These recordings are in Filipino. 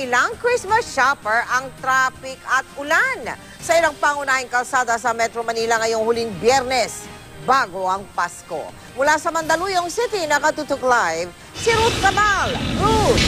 ilang Christmas shopper ang traffic at ulan sa ilang pangunahing kalsada sa Metro Manila ngayong huling Biyernes bago ang Pasko. Mula sa Mandaluyong City, nakatutok live si Ruth Cabal. Ruth!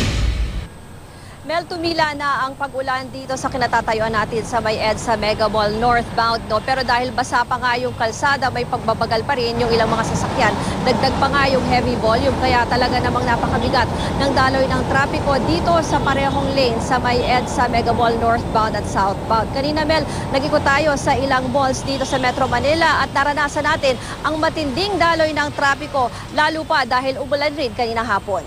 Mel, tumila na ang pag-ulan dito sa kinatatayuan natin sa may EDSA Mega Mall northbound, no? Pero dahil basa pa nga yung kalsada, may pagbabagal pa rin yung ilang mga sasakyan. Dagdag pa nga yung heavy volume, kaya talaga namang napakabigat ng daloy ng trapiko dito sa parehong lane sa may EDSA Mega Mall northbound at southbound. Kanina, Mel, nag-ikot tayo sa ilang malls dito sa Metro Manila at naranasan natin ang matinding daloy ng trapiko, lalo pa dahil umulan rin kanina hapon.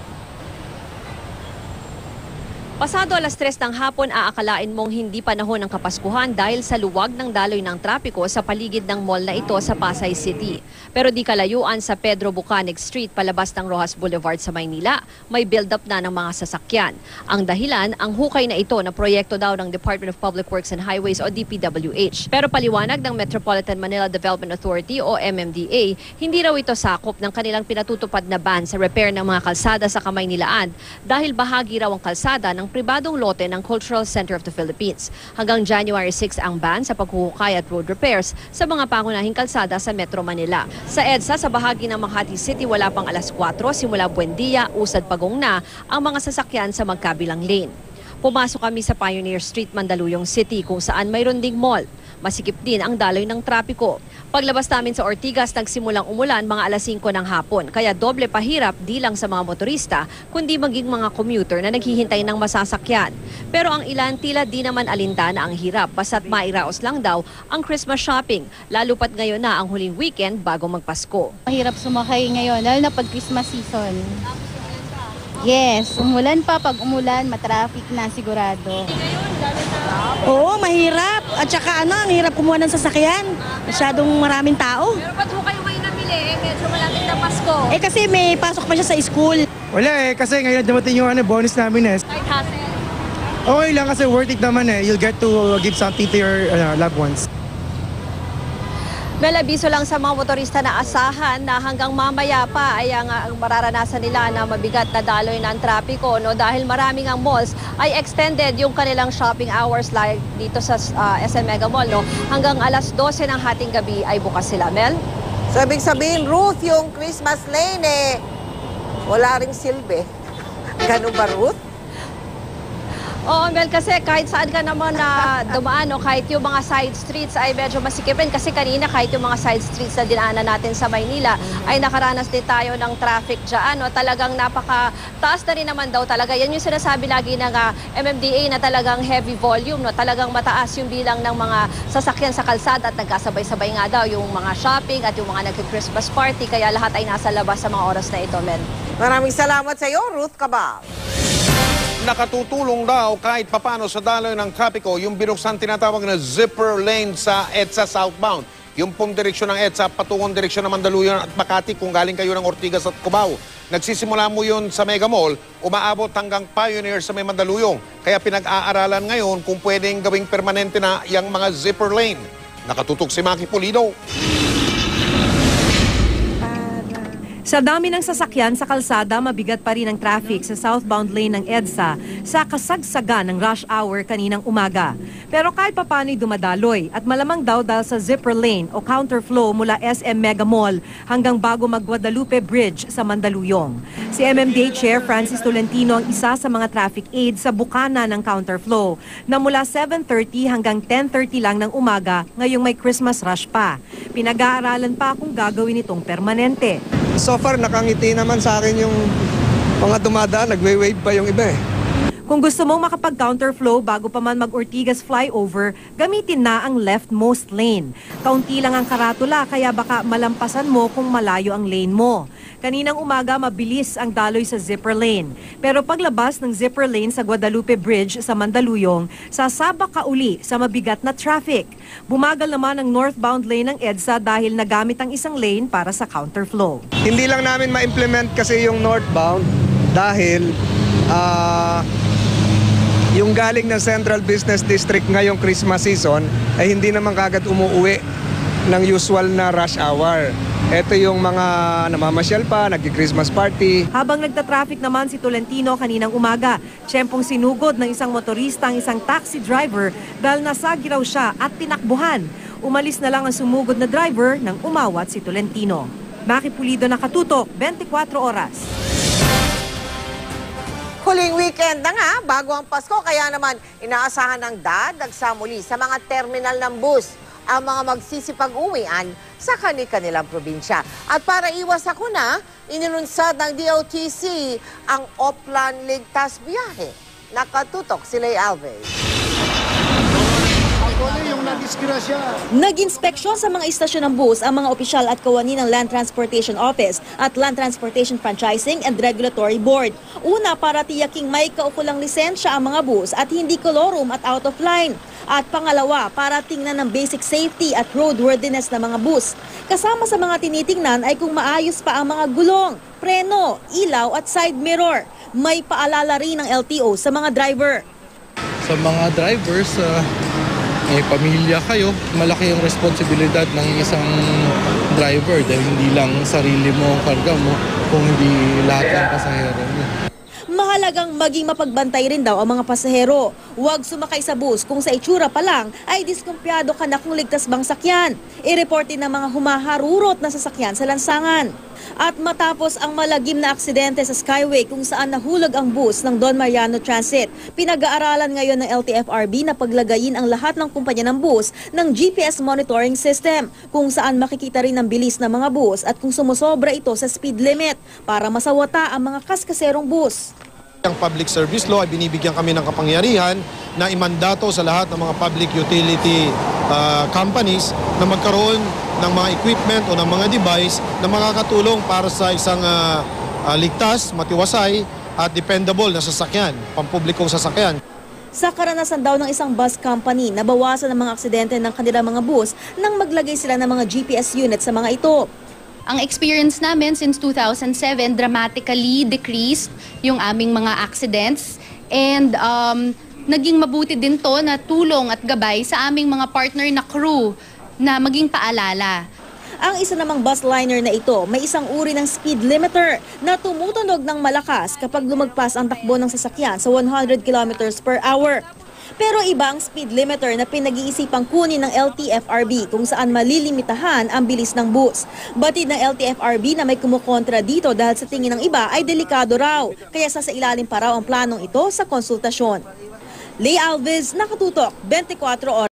Pasado alas 3 ng hapon, aakalain mong hindi panahon ng Kapaskuhan dahil sa luwag ng daloy ng trapiko sa paligid ng mall na ito sa Pasay City. Pero di kalayuan sa Pedro Bucanig Street palabas ng Rojas Boulevard sa Maynila, may build-up na ng mga sasakyan. Ang dahilan, ang hukay na ito na proyekto daw ng Department of Public Works and Highways o DPWH. Pero paliwanag ng Metropolitan Manila Development Authority o MMDA, hindi raw ito sakop ng kanilang pinatutupad na ban sa repair ng mga kalsada sa Kamaynilaan dahil bahagi raw ang kalsada ng pribadong lote ng Cultural Center of the Philippines. Hanggang January 6 ang ban sa paghuhukay at road repairs sa mga pangunahing kalsada sa Metro Manila. Sa EDSA, sa bahagi ng Makati City, wala pang alas 4, simula Buendia, Usad Pagong na ang mga sasakyan sa magkabilang lane. Pumasok kami sa Pioneer Street, Mandaluyong City, kung saan mayroon ding mall. Masikip din ang daloy ng trapiko. Paglabas namin sa Ortigas, nagsimulang umulan mga alas 5 ng hapon. Kaya doble pahirap di lang sa mga motorista, kundi maging mga commuter na naghihintay ng masasakyan. Pero ang ilan tila di naman alintana ang hirap, basta't mairaos lang daw ang Christmas shopping. Lalo pat ngayon na ang huling weekend bago magpasko. Mahirap sumakay ngayon, lalo na pag Christmas season. Yes, umulan pa. Pag umulan, matraffic na sigurado. Oo, mahirap. At saka ang hirap kumuha ng sasakyan. Masyadong maraming tao. Pero ba't ho kayo ngayon namili? Medyo malapit na Pasko. Kasi may pasok pa siya sa school. Wala kasi ngayon dumating yung bonus namin Side hustle? Okay lang kasi worth it naman You'll get to give something to your loved ones. Mel, abiso lang sa mga motorista na asahan na hanggang mamaya pa ay ang mararanasan nila na mabigat na daloy ng trapiko, no? Dahil maraming ang malls ay extended yung kanilang shopping hours like dito sa SM Mega Mall, no? Hanggang alas 12 ng hating gabi ay bukas sila, Mel. So, ibig sabihin, Ruth, yung Christmas lane wala ring silbi. Ganun ba, Ruth? Oo, Mel, kasi kahit saan ka naman na dumaan, no, kahit yung mga side streets ay medyo masikipin. Kasi kanina kahit yung mga side streets na dinaanan natin sa Maynila ay nakaranas din tayo ng traffic dyan. No? Talagang napakataas na rin naman daw talaga. Yan yung sinasabi lagi ng MMDA na talagang heavy volume. No? Talagang mataas yung bilang ng mga sasakyan sa kalsada at nagkasabay-sabay nga daw yung mga shopping at yung mga nag-Christmas party. Kaya lahat ay nasa labas sa mga oras na ito, Mel. Maraming salamat sa iyo, Ruth Cabal. Nakatutulong daw kahit papano sa daloy ng trapiko yung binuksan tinatawag na zipper lane sa EDSA southbound. Yung pong direksyon ng EDSA patungong direksyon ng Mandaluyong at Makati kung galing kayo ng Ortigas at Cubao. Nagsisimula mo yun sa Mega Mall, umaabot hanggang Pioneer sa may Mandaluyong. Kaya pinag-aaralan ngayon kung pwedeng gawing permanente na yung mga zipper lane. Nakatutok si Maki Pulido. Sa dami ng sasakyan sa kalsada, mabigat pa rin ang traffic sa southbound lane ng EDSA sa kasagsagan ng rush hour kaninang umaga. Pero kahit papano'y dumadaloy at malamang daw dahil sa zipper lane o counterflow mula SM Mega Mall hanggang bago mag-Guadalupe Bridge sa Mandaluyong. Si MMDA Chair Francis Tolentino ang isa sa mga traffic aides sa bukana ng counterflow na mula 7:30 hanggang 10:30 lang ng umaga ngayong may Christmas rush pa. Pinag-aaralan pa kung gagawin itong permanente. So far, nakangiti naman sa akin yung mga dumadaan. Nagwe-wave pa yung iba Kung gusto mong makapag-counterflow bago pa man mag-Ortigas flyover, gamitin na ang leftmost lane. Kaunti lang ang karatula kaya baka malampasan mo kung malayo ang lane mo. Kaninang umaga, mabilis ang daloy sa zipper lane. Pero paglabas ng zipper lane sa Guadalupe Bridge sa Mandaluyong, sasabak ka uli sa mabigat na traffic. Bumagal naman ang northbound lane ng EDSA dahil nagamit ang isang lane para sa counterflow. Hindi lang namin ma-implement kasi yung northbound dahil yung galing ng Central Business District ngayong Christmas season ay hindi naman kagad umuwi ng usual na rush hour. Ito yung mga namamasyal pa, nag-Christmas party. Habang nagta-traffic naman si Tolentino kaninang umaga, tiyempong sinugod ng isang motorista ang isang taxi driver dahil nasagi raw siya at tinakbuhan. Umalis na lang ang sumugod na driver nang umawat si Tolentino. Maki Pulido, nakatutok, 24 oras. Huling weekend na nga, bago ang Pasko, kaya naman inaasahan ng dadagsa muli sa mga terminal ng bus ang mga magsisipag-uwian sa kanilang probinsya. At para iwas sakuna, inilunsad ng DOTC ang Oplan Ligtas Biyahe. Nakatutok si Lay Alves. Nag-inspeksyon sa mga istasyon ng bus ang mga opisyal at kawani ng Land Transportation Office at Land Transportation Franchising and Regulatory Board. Una, para tiyaking may kaukulang lisensya ang mga bus at hindi kolorum at out of line. At pangalawa, para tingnan ng basic safety at roadworthiness ng mga bus. Kasama sa mga tinitingnan ay kung maayos pa ang mga gulong, preno, ilaw at side mirror. May paalala rin ng LTO sa mga driver. Sa mga drivers, may pamilya kayo, malaki yung responsibilidad ng isang driver dahil hindi lang sarili mo ang karga mo, kung hindi lahat ng pasahero mo. Mahalagang maging mapagbantay rin daw ang mga pasahero. Huwag sumakay sa bus kung sa itsura pa lang ay diskumpiyado ka na kung ligtas bang sakyan. I-report din ng mga humaharurot na sasakyan sa lansangan. At matapos ang malagim na aksidente sa Skyway kung saan nahulog ang bus ng Don Mariano Transit, pinag-aaralan ngayon ng LTFRB na paglagayin ang lahat ng kumpanya ng bus ng GPS monitoring system kung saan makikita rin ang bilis ng mga bus at kung sumusobra ito sa speed limit para masawata ang mga kaskaserong bus. Ang public service law ay binibigyan kami ng kapangyarihan na imandato sa lahat ng mga public utility companies na magkaroon ng mga equipment o ng mga device na makakatulong para sa isang ligtas, matiwasay at dependable na sasakyan, pampublikong sasakyan. Sa karanasan daw ng isang bus company, nabawasan ang mga aksidente ng kanilang mga bus nang maglagay sila ng mga GPS unit sa mga ito. Ang experience namin since 2007, dramatically decreased yung aming mga accidents. And naging mabuti din to na tulong at gabay sa aming mga partner na crew na maging paalala. Ang isa namang bus liner na ito, may isang uri ng speed limiter na tumutunog ng malakas kapag lumagpas ang takbo ng sasakyan sa 100 kilometers per hour. Pero iba ang speed limiter na pinag-iisipang kunin ng LTFRB kung saan malilimitahan ang bilis ng bus. Batid ng LTFRB na may kumukontra dito dahil sa tingin ng iba ay delikado raw. Kaya sa ilalim pa raw ang planong ito sa konsultasyon. Lay Alves, nakatutok, 24 oras.